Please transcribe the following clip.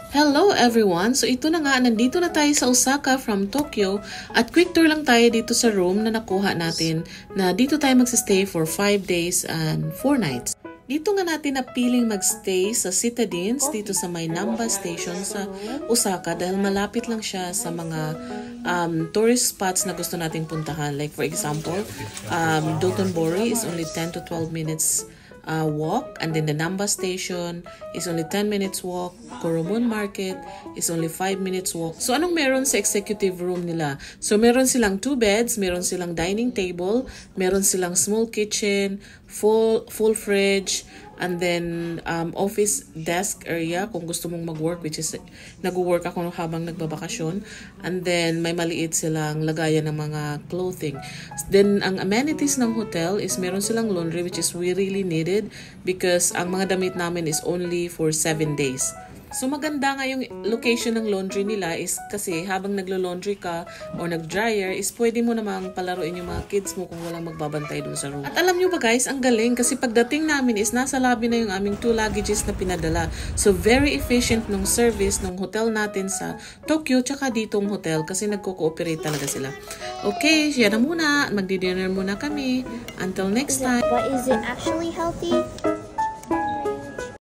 Hello everyone! So ito na nga, nandito na tayo sa Osaka from Tokyo at quick tour lang tayo dito sa room na nakuha natin na dito tayo magsistay for 5 days and 4 nights. Dito nga natin napiling magstay sa Citadines dito sa may Namba Station sa Osaka dahil malapit lang siya sa mga tourist spots na gusto nating puntahan. Like for example, Dotonbori is only 10 to 12 minutes walk, and then the Namba station is only 10 minutes walk. Koromon Market is only 5 minutes walk. So anong meron sa executive room nila? So meron silang 2 beds, meron silang dining table, meron silang small kitchen, full fridge, and then office desk area kung gusto mong mag-work, which is nag-work ako habang nagbabakasyon. And then may maliit silang lagayan ng mga clothing. Then ang amenities ng hotel is meron silang laundry, which is we really needed because ang mga damit namin is only for 7 days. So maganda nga yung location ng laundry nila is kasi habang naglo-laundry ka o nag-dryer is pwede mo namang palaruin yung mga kids mo kung walang magbabantay dun sa room. At alam nyo ba guys, ang galing kasi pagdating namin is nasa lobby na yung aming 2 luggages na pinadala. So very efficient nung service ng hotel natin sa Tokyo tsaka ditong hotel kasi nagko-cooperate talaga sila. Okay, yan na muna. Magdi-dinner muna kami. Until next time. But is it actually healthy?